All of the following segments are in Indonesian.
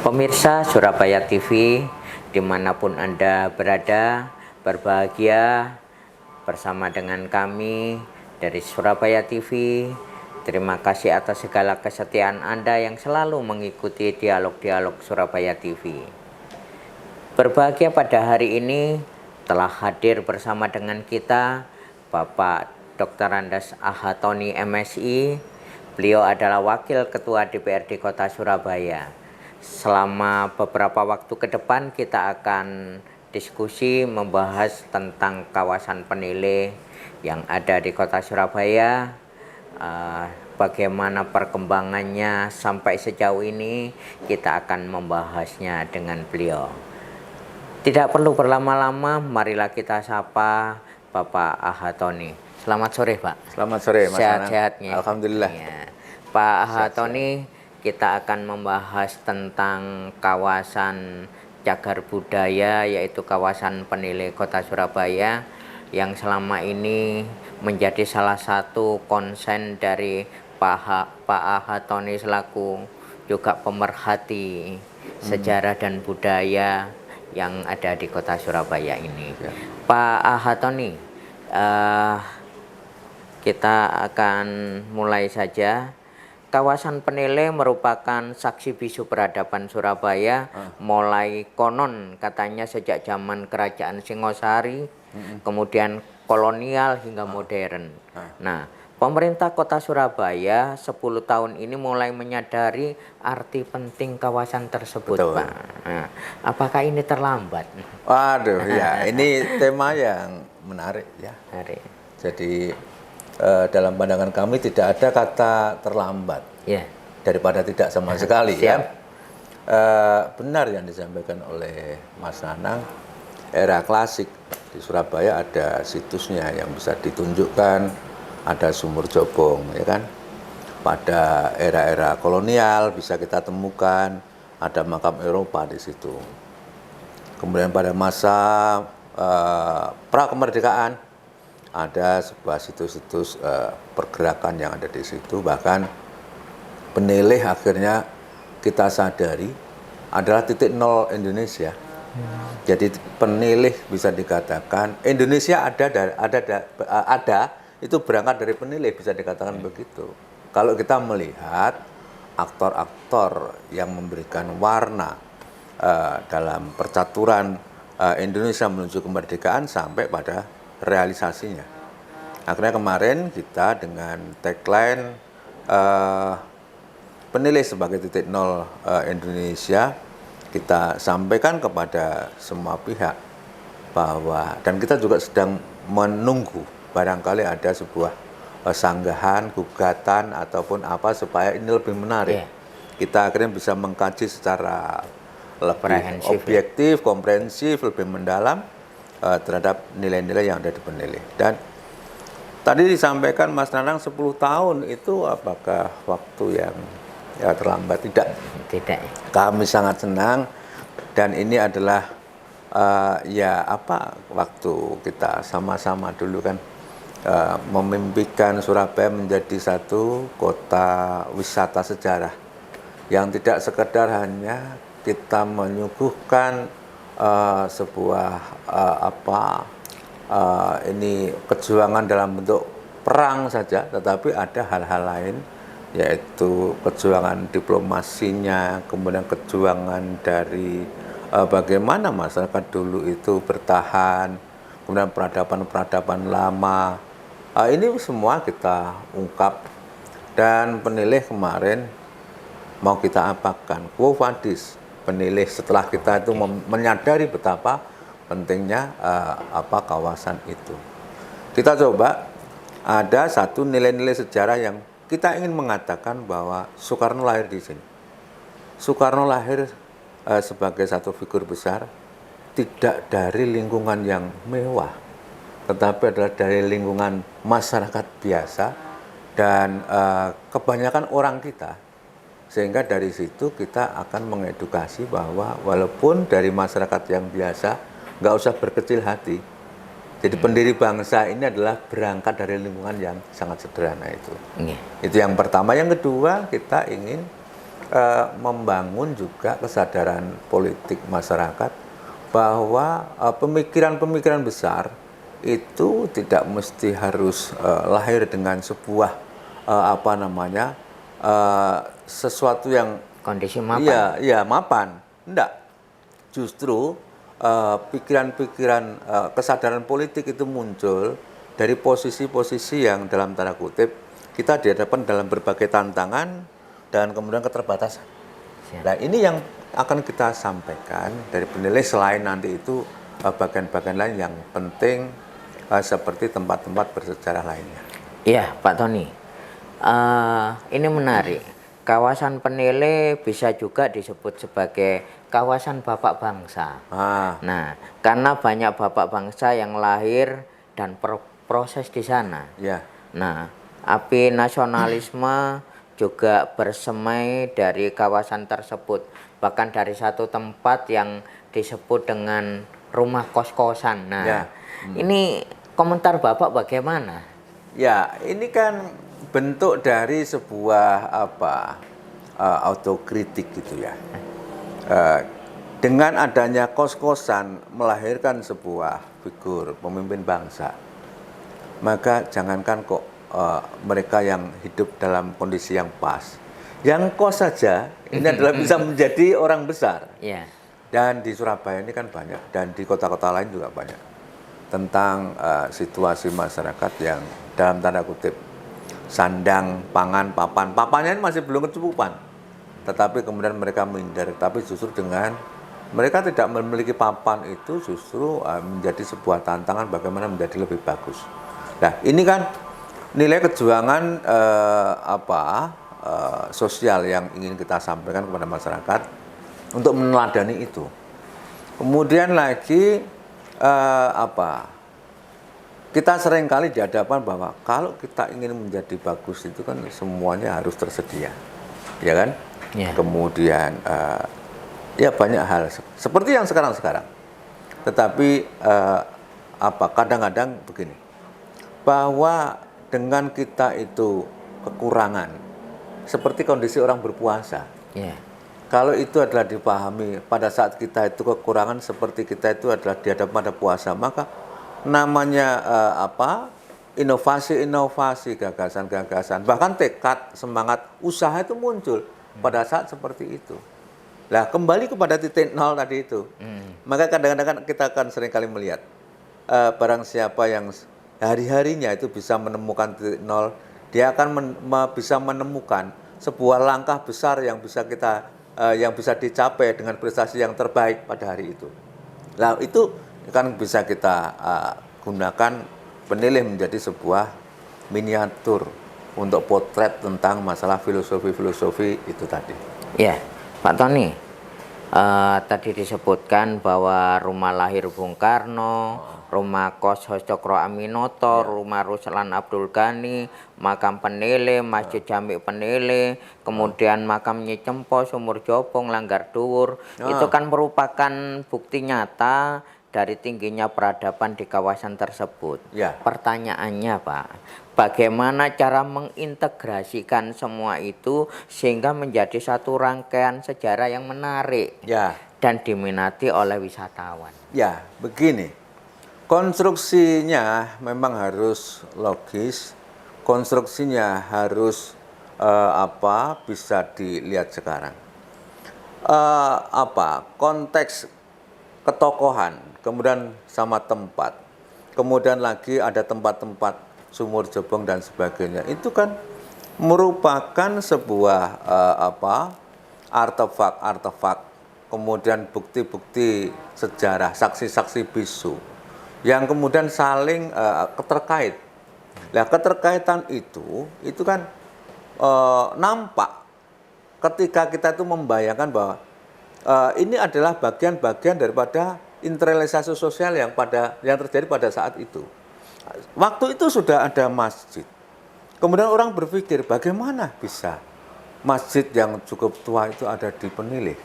Pemirsa Surabaya TV, dimanapun Anda berada, berbahagia bersama dengan kami dari Surabaya TV. Terima kasih atas segala kesetiaan Anda yang selalu mengikuti dialog-dialog Surabaya TV. Berbahagia pada hari ini telah hadir bersama dengan kita Bapak Dr. Andes Ahatoni MSI. Beliau adalah Wakil Ketua DPRD Kota Surabaya. Selama beberapa waktu ke depan kita akan diskusi membahas tentang kawasan penilai yang ada di Kota Surabaya, bagaimana perkembangannya sampai sejauh ini. Kita akan membahasnya dengan beliau. Tidak perlu berlama-lama, marilah kita sapa Bapak Ahatoni. Selamat sore, Pak. Selamat sore, Mas. Sehat-sehatnya. Alhamdulillah. Ya. Pak Ahatoni, kita akan membahas tentang kawasan cagar budaya, yaitu kawasan penilai Kota Surabaya, yang selama ini menjadi salah satu konsen dari Pak Ahatoni selaku juga pemerhati sejarah dan budaya yang ada di Kota Surabaya ini. Ya. Pak Ahatoni, kita akan mulai saja. Kawasan penilai merupakan saksi bisu peradaban Surabaya, mulai konon katanya sejak zaman Kerajaan Singosari, kemudian kolonial hingga modern. Nah, pemerintah Kota Surabaya 10 tahun ini mulai menyadari arti penting kawasan tersebut. Betul. Pak. Nah, apakah ini terlambat? Waduh, ya ini tema yang menarik ya. Menarik. Jadi dalam pandangan kami tidak ada kata terlambat, daripada tidak sama sekali. Ya. Benar yang disampaikan oleh Mas Nanang, era klasik di Surabaya ada situsnya yang bisa ditunjukkan, ada Sumur Jobong, ya kan. Pada era-era kolonial bisa kita temukan ada makam Eropa di situ. Kemudian pada masa pra kemerdekaan ada sebuah situs-situs pergerakan yang ada di situ. Bahkan penilai akhirnya kita sadari adalah titik nol Indonesia. Jadi penilai bisa dikatakan Indonesia ada itu berangkat dari penilai, bisa dikatakan begitu. Kalau kita melihat aktor-aktor yang memberikan warna dalam percaturan Indonesia menuju kemerdekaan sampai pada realisasinya. Akhirnya kemarin kita dengan tagline penilai sebagai titik nol Indonesia, kita sampaikan kepada semua pihak bahwa, dan kita juga sedang menunggu barangkali ada sebuah sanggahan, gugatan ataupun apa supaya ini lebih menarik. Kita akhirnya bisa mengkaji secara lebih objektif, komprehensif, lebih mendalam terhadap nilai-nilai yang ada di penilai. Dan tadi disampaikan Mas Nanang 10 tahun itu apakah waktu yang terlambat? Tidak. Kami sangat senang, dan ini adalah waktu kita sama-sama dulu kan memimpikan Surabaya menjadi satu kota wisata sejarah yang tidak sekedar hanya kita menyuguhkan sebuah ini perjuangan dalam bentuk perang saja, tetapi ada hal-hal lain, yaitu perjuangan diplomasinya, kemudian perjuangan dari bagaimana masyarakat dulu itu bertahan, kemudian peradaban-peradaban lama. Ini semua kita ungkap, dan penilai kemarin mau kita apakan, quo vadis. Penilai setelah kita itu menyadari betapa pentingnya kawasan itu. Kita coba ada satu nilai-nilai sejarah yang kita ingin mengatakan bahwa Soekarno lahir di sini. Soekarno lahir sebagai satu figur besar, tidak dari lingkungan yang mewah, tetapi adalah dari lingkungan masyarakat biasa dan kebanyakan orang kita. Sehingga dari situ kita akan mengedukasi bahwa walaupun dari masyarakat yang biasa, nggak usah berkecil hati. Jadi pendiri bangsa ini adalah berangkat dari lingkungan yang sangat sederhana itu. Itu yang pertama. Yang kedua, kita ingin membangun juga kesadaran politik masyarakat bahwa pemikiran-pemikiran besar itu tidak mesti harus lahir dengan sebuah sesuatu yang kondisi mapan. Iya, mapan. Enggak. Justru pikiran-pikiran kesadaran politik itu muncul dari posisi-posisi yang dalam tanda kutip kita dihadapkan dalam berbagai tantangan dan kemudian keterbatasan. Nah, ini yang akan kita sampaikan dari penilai selain nanti itu bagian-bagian lain yang penting seperti tempat-tempat bersejarah lainnya. Iya, Pak Tony. Ini menarik. Kawasan Penilai bisa juga disebut sebagai kawasan bapak bangsa. Nah, karena banyak bapak bangsa yang lahir dan proses di sana. Ya. Nah, api nasionalisme juga bersemai dari kawasan tersebut. Bahkan dari satu tempat yang disebut dengan rumah kos-kosan. Nah, ya. Ini komentar Bapak bagaimana? Ya, ini kan bentuk dari sebuah autokritik gitu ya. Dengan adanya kos-kosan melahirkan sebuah figur pemimpin bangsa, maka jangankan kok mereka yang hidup dalam kondisi yang pas, yang kos saja ini adalah bisa menjadi orang besar. Yeah. Dan di Surabaya ini kan banyak, dan di kota-kota lain juga banyak tentang situasi masyarakat yang dalam tanda kutip sandang, pangan, papannya ini masih belum kecukupan, tetapi kemudian mereka menghindar. Tapi justru dengan mereka tidak memiliki papan itu justru menjadi sebuah tantangan bagaimana menjadi lebih bagus. Nah, ini kan nilai kejuangan sosial yang ingin kita sampaikan kepada masyarakat untuk meneladani itu. Kemudian lagi kita seringkali dihadapkan bahwa kalau kita ingin menjadi bagus itu kan semuanya harus tersedia, ya kan? Yeah. Kemudian ya banyak hal seperti yang sekarang. Tetapi kadang-kadang begini, bahwa dengan kita itu kekurangan, seperti kondisi orang berpuasa. Yeah. Kalau itu adalah dipahami pada saat kita itu kekurangan seperti kita itu adalah dihadapkan pada puasa, maka namanya inovasi-inovasi, gagasan-gagasan, bahkan tekad, semangat usaha itu muncul pada saat seperti itu. Nah, kembali kepada titik nol tadi itu. Maka kadang-kadang kita akan seringkali melihat barang siapa yang hari-harinya itu bisa menemukan titik nol, dia akan bisa menemukan sebuah langkah besar yang bisa dicapai dengan prestasi yang terbaik pada hari itu. Nah, itu kan bisa kita gunakan penilai menjadi sebuah miniatur untuk potret tentang masalah filosofi itu tadi. Ya, Pak Tony, tadi disebutkan bahwa rumah lahir Bung Karno, rumah kos Cokro Aminoto, rumah Ruslan Abdul Ghani, makam Penilai, Masjid Jami Penilai, kemudian makam Nyi Cempo, Sumur Jobong, Langgar Dhuwur, itu kan merupakan bukti nyata dari tingginya peradaban di kawasan tersebut. Ya. Pertanyaannya, Pak, bagaimana cara mengintegrasikan semua itu sehingga menjadi satu rangkaian sejarah yang menarik dan diminati oleh wisatawan? Ya, begini. Konstruksinya memang harus logis, konstruksinya harus bisa dilihat sekarang. Konteks ketokohan, kemudian sama tempat, kemudian lagi ada tempat-tempat Sumur Jobong dan sebagainya. Itu kan merupakan sebuah artefak, kemudian bukti-bukti sejarah, saksi-saksi bisu yang kemudian saling terkait. Nah, keterkaitan itu kan nampak ketika kita itu membayangkan bahwa ini adalah bagian-bagian daripada internalisasi sosial yang terjadi pada saat itu. Waktu itu sudah ada masjid. Kemudian orang berpikir bagaimana bisa masjid yang cukup tua itu ada di Penilai.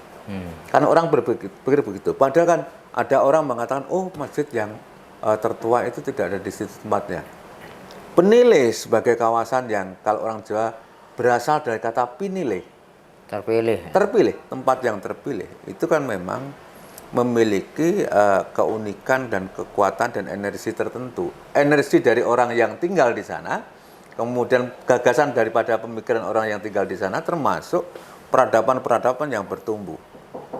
Karena orang berpikir begitu. Padahal kan ada orang mengatakan, oh masjid yang tertua itu tidak ada di situ tempatnya. Penilai sebagai kawasan yang kalau orang Jawa berasal dari kata pinilih. terpilih, tempat yang terpilih itu kan memang memiliki keunikan dan kekuatan dan energi tertentu. Energi dari orang yang tinggal di sana, kemudian gagasan daripada pemikiran orang yang tinggal di sana, termasuk peradaban-peradaban yang bertumbuh.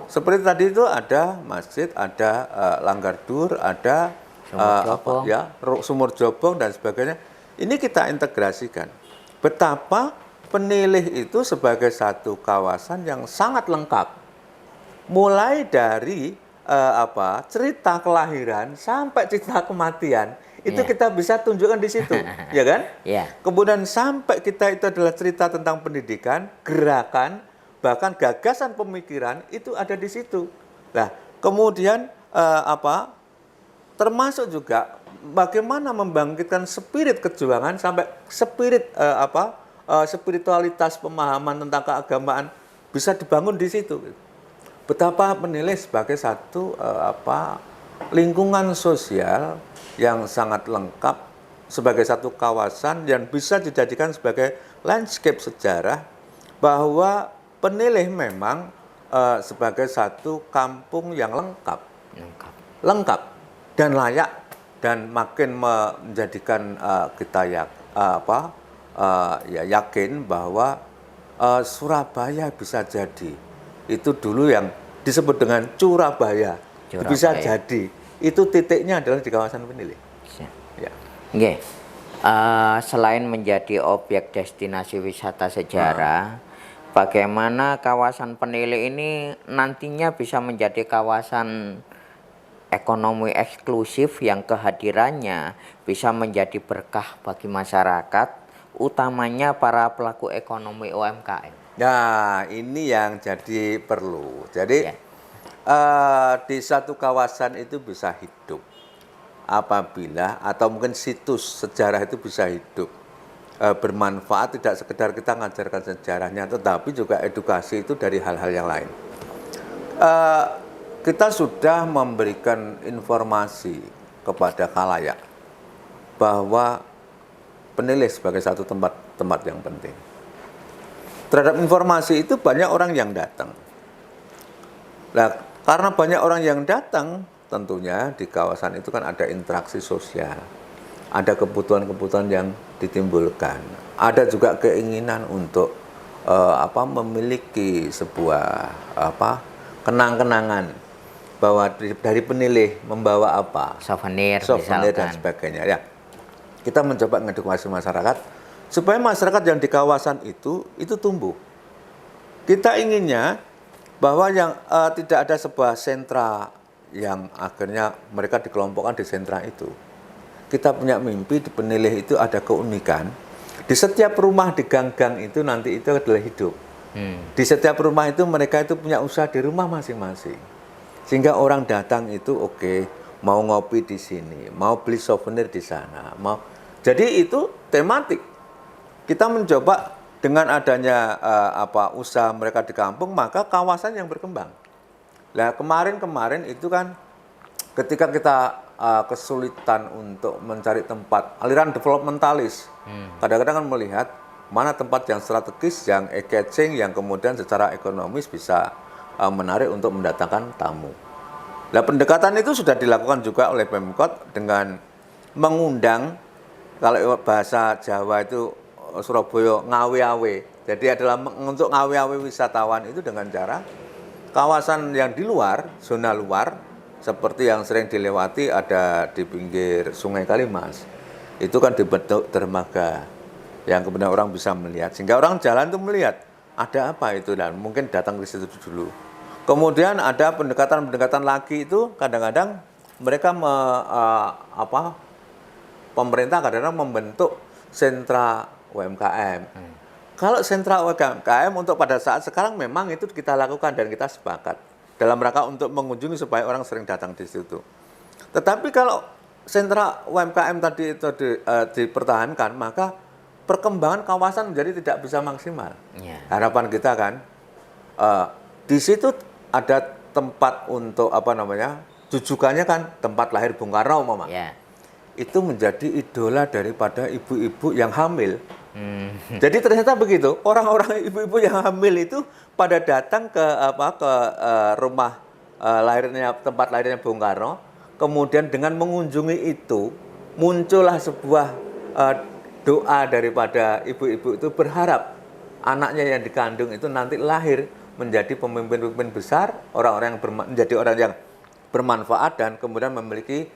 Seperti tadi itu ada masjid, ada Langgar Dur, ada Sumur Jobong dan sebagainya. Ini kita integrasikan. Betapa Penilih itu sebagai satu kawasan yang sangat lengkap. Mulai dari cerita kelahiran sampai cerita kematian itu kita bisa tunjukkan di situ, ya kan? Kemudian sampai kita itu adalah cerita tentang pendidikan, gerakan, bahkan gagasan pemikiran itu ada di situ. Nah, kemudian termasuk juga bagaimana membangkitkan spirit kejuangan sampai spirit spiritualitas pemahaman tentang keagamaan bisa dibangun di situ. Betapa Penilih sebagai satu lingkungan sosial yang sangat lengkap, sebagai satu kawasan yang bisa dijadikan sebagai landscape sejarah, bahwa Penilih memang sebagai satu kampung yang lengkap dan layak, dan makin menjadikan kita yakin bahwa Surabaya bisa jadi. Itu dulu yang disebut dengan Curabaya. Bisa jadi. Itu titiknya adalah di kawasan Penilih. Ya. Selain menjadi objek destinasi wisata sejarah, bagaimana kawasan Penilih ini nantinya bisa menjadi kawasan ekonomi eksklusif yang kehadirannya bisa menjadi berkah bagi masyarakat, utamanya para pelaku ekonomi UMKM. Nah, ini yang jadi perlu. Jadi di satu kawasan itu bisa hidup apabila, atau mungkin situs sejarah itu bisa hidup, bermanfaat, tidak sekedar kita mengajarkan sejarahnya, tetapi juga edukasi itu dari hal-hal yang lain. Kita sudah memberikan informasi kepada khalayak bahwa Penilih sebagai satu tempat yang penting. Terhadap informasi itu banyak orang yang datang. Nah, karena banyak orang yang datang, tentunya di kawasan itu kan ada interaksi sosial, ada kebutuhan-kebutuhan yang ditimbulkan, ada juga keinginan untuk memiliki sebuah kenang-kenangan bahwa dari Penilih membawa apa, souvenir dan sebagainya. Ya, kita mencoba mengedukasi masyarakat supaya masyarakat yang di kawasan itu tumbuh. Kita inginnya bahwa yang tidak ada sebuah sentra yang akhirnya mereka dikelompokkan di sentra itu. Kita punya mimpi di Penilih itu ada keunikan. Di setiap rumah di gang-gang itu nanti itu adalah hidup. Di setiap rumah itu mereka itu punya usaha di rumah masing-masing. Sehingga orang datang itu mau ngopi di sini, mau beli souvenir di sana, jadi itu tematik. Kita mencoba dengan adanya usaha mereka di kampung, maka kawasan yang berkembang. Nah, kemarin itu kan ketika kita kesulitan untuk mencari tempat, aliran developmentalis, kadang-kadang kan melihat mana tempat yang strategis, yang eye-catching, yang kemudian secara ekonomis bisa menarik untuk mendatangkan tamu. Nah, pendekatan itu sudah dilakukan juga oleh Pemkot dengan mengundang, kalau bahasa Jawa itu Surabaya ngawe-awe. Jadi adalah untuk ngawe-awe wisatawan itu dengan cara kawasan yang di luar, zona luar, seperti yang sering dilewati ada di pinggir Sungai Kalimas. Itu kan dibentuk dermaga yang kemudian orang bisa melihat. Sehingga orang jalan itu melihat ada apa itu, dan mungkin datang ke situ dulu. Kemudian ada pendekatan lagi itu kadang-kadang mereka pemerintah kadang-kadang membentuk sentra UMKM. Kalau sentra UMKM untuk pada saat sekarang memang itu kita lakukan dan kita sepakat dalam rangka untuk mengunjungi supaya orang sering datang di situ. Tetapi kalau sentra UMKM tadi itu dipertahankan, maka perkembangan kawasan menjadi tidak bisa maksimal. Harapan kita kan di situ ada tempat untuk jujukannya kan tempat lahir Bung Karno, Mama. Itu menjadi idola daripada ibu-ibu yang hamil. Jadi ternyata begitu, orang-orang ibu-ibu yang hamil itu pada datang ke rumah tempat lahirnya Bung Karno, kemudian dengan mengunjungi itu muncullah sebuah doa daripada ibu-ibu itu berharap anaknya yang dikandung itu nanti lahir menjadi pemimpin-pemimpin besar, orang-orang yang menjadi orang yang bermanfaat dan kemudian memiliki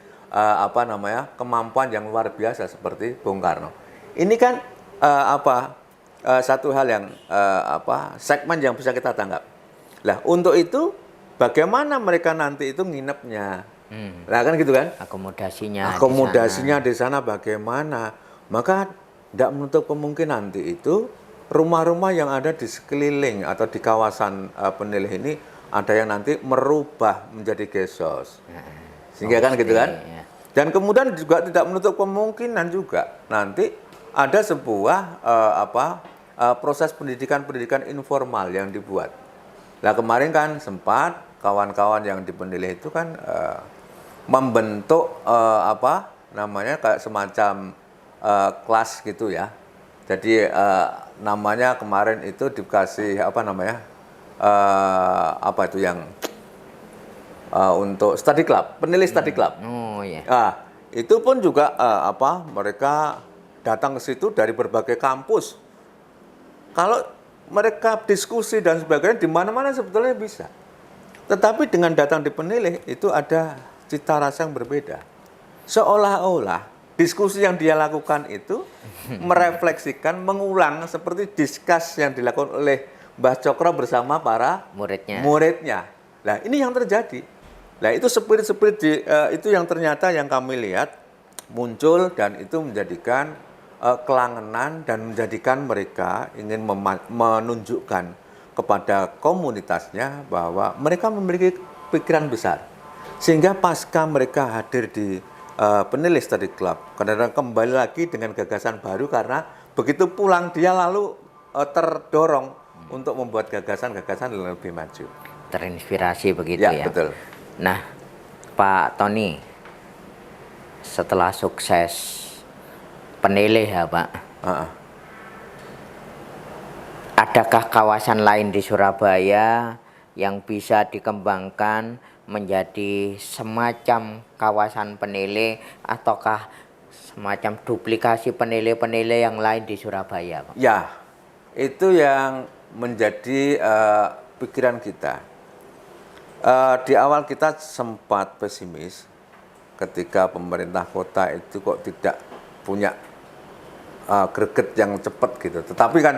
kemampuan yang luar biasa seperti Bung Karno. Ini kan satu hal yang segmen yang bisa kita tanggap. Lah untuk itu bagaimana mereka nanti itu nginepnya? Nah kan gitu kan? Akomodasinya di sana bagaimana? Maka tidak menutup kemungkinan nanti itu rumah-rumah yang ada di sekeliling atau di kawasan penilai ini ada yang nanti merubah menjadi gesos. Sehingga kan gitu kan? Dan kemudian juga tidak menutup kemungkinan juga nanti ada sebuah proses pendidikan informal yang dibuat. Nah kemarin kan sempat kawan-kawan yang di penilai itu kan membentuk kayak semacam kelas gitu ya. Jadi namanya kemarin itu dikasih untuk study club, penilai study club. Nah, itu pun juga mereka datang ke situ dari berbagai kampus. Kalau mereka diskusi dan sebagainya di mana-mana sebetulnya bisa. Tetapi dengan datang di penilai itu ada cita rasa yang berbeda. Seolah-olah diskusi yang dia lakukan itu merefleksikan, mengulang seperti diskus yang dilakukan oleh Mbah Cokro bersama para muridnya. Nah, ini yang terjadi. Nah, itu spirit-spirit itu yang ternyata yang kami lihat muncul dan itu menjadikan kelangenan dan menjadikan mereka ingin menunjukkan kepada komunitasnya bahwa mereka memiliki pikiran besar. Sehingga pasca mereka hadir di penilai study club, kadang-kadang kembali lagi dengan gagasan baru karena begitu pulang dia lalu terdorong untuk membuat gagasan-gagasan yang lebih maju. Terinspirasi begitu ya. Betul. Nah, Pak Tony, setelah sukses penilai ya Pak, adakah kawasan lain di Surabaya yang bisa dikembangkan menjadi semacam kawasan penilai ataukah semacam duplikasi penilai-penilai yang lain di Surabaya Pak? Ya, itu yang menjadi pikiran kita. Di awal kita sempat pesimis ketika pemerintah kota itu kok tidak punya greget yang cepat gitu. Tetapi kan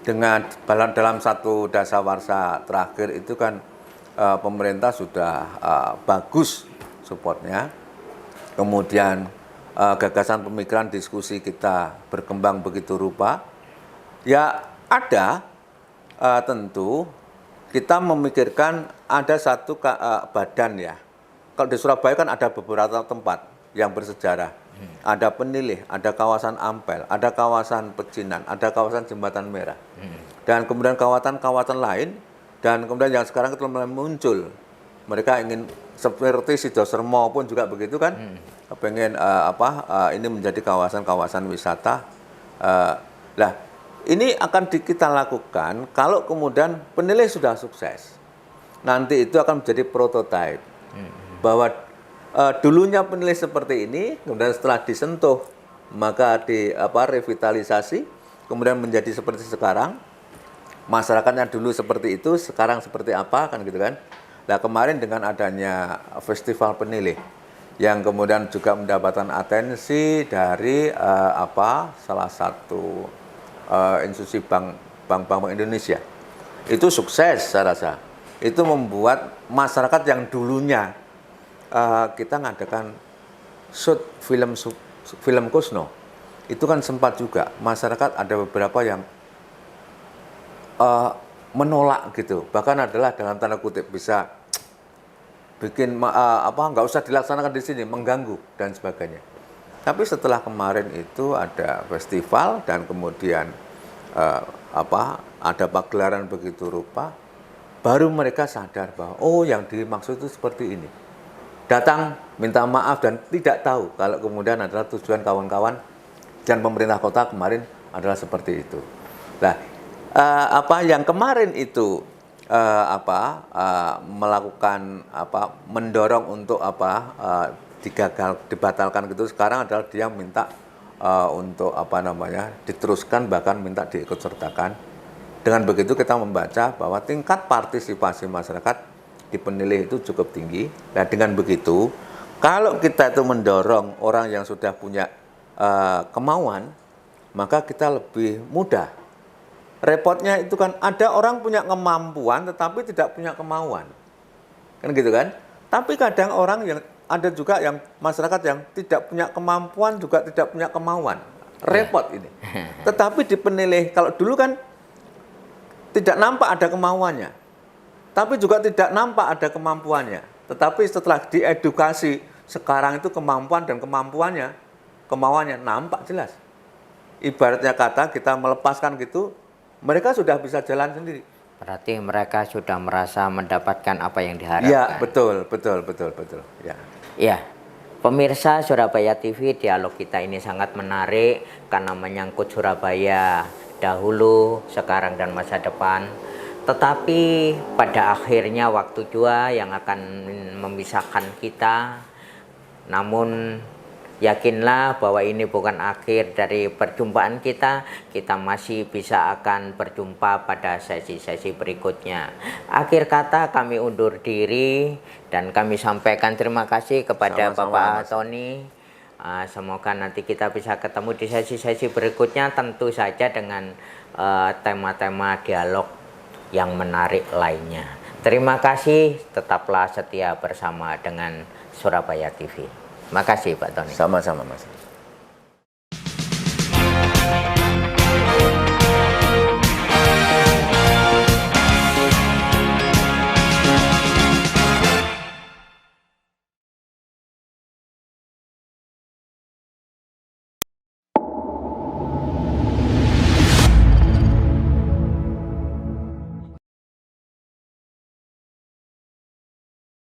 dengan dalam satu dasawarsa terakhir itu kan pemerintah sudah bagus supportnya. Kemudian gagasan pemikiran diskusi kita berkembang begitu rupa. Ya ada tentu kita memikirkan ada satu badan ya. Kalau di Surabaya kan ada beberapa tempat yang bersejarah. Ada penilai, ada kawasan Ampel, ada kawasan Pecinan, ada kawasan Jembatan Merah. Dan kemudian kawasan-kawasan lain, dan kemudian yang sekarang itu mulai muncul. Mereka ingin seperti Sidosermo pun juga begitu kan. Pengen ini menjadi kawasan-kawasan wisata. Ini akan kita lakukan kalau kemudian penilai sudah sukses. Nanti itu akan menjadi prototipe. Bahwa dulunya penilai seperti ini, kemudian setelah disentuh, maka revitalisasi, kemudian menjadi seperti sekarang. Masyarakatnya dulu seperti itu, sekarang seperti apa, kan gitu kan. Nah kemarin dengan adanya festival penilai, yang kemudian juga mendapatkan atensi dari salah satu institusi bank Indonesia. Itu sukses saya rasa. Itu membuat masyarakat yang dulunya kita ngadakan film Kusno. Itu kan sempat juga masyarakat ada beberapa yang menolak gitu. Bahkan adalah dalam tanda kutip bisa bikin nggak usah dilaksanakan di sini, mengganggu dan sebagainya. Tapi setelah kemarin itu ada festival dan kemudian ada pagelaran begitu rupa, baru mereka sadar bahwa yang dimaksud itu seperti ini. Datang minta maaf dan tidak tahu kalau kemudian adalah tujuan kawan-kawan dan pemerintah kota kemarin adalah seperti itu. Nah, apa yang kemarin itu melakukan mendorong untuk dibatalkan gitu, sekarang adalah dia minta untuk diteruskan, bahkan minta diikutsertakan. Dengan begitu kita membaca bahwa tingkat partisipasi masyarakat di penilai itu cukup tinggi. Nah, dengan begitu kalau kita itu mendorong orang yang sudah punya kemauan, maka kita lebih mudah. Repotnya itu kan ada orang punya kemampuan tetapi tidak punya kemauan, kan gitu kan? Tapi kadang orang yang ada juga yang masyarakat yang tidak punya kemampuan juga tidak punya kemauan, repot ini. Tetapi di penilai, kalau dulu kan tidak nampak ada kemauannya, tapi juga tidak nampak ada kemampuannya. Tetapi setelah diedukasi, sekarang itu kemampuan dan kemauannya nampak jelas. Ibaratnya kata kita melepaskan gitu, mereka sudah bisa jalan sendiri. Berarti mereka sudah merasa mendapatkan apa yang diharapkan. Ya, betul. Ya. Ya, pemirsa Surabaya TV, dialog kita ini sangat menarik karena menyangkut Surabaya dahulu, sekarang, dan masa depan. Tetapi pada akhirnya waktu juga yang akan memisahkan kita. Namun yakinlah bahwa ini bukan akhir dari perjumpaan kita. Kita masih bisa akan berjumpa pada sesi-sesi berikutnya. Akhir kata kami undur diri dan kami sampaikan terima kasih kepada Bapak Tony. Semoga nanti kita bisa ketemu di sesi-sesi berikutnya, tentu saja dengan tema-tema dialog yang menarik lainnya. Terima kasih, tetaplah setia bersama dengan Surabaya TV. Makasih Pak Tony. Sama-sama Mas.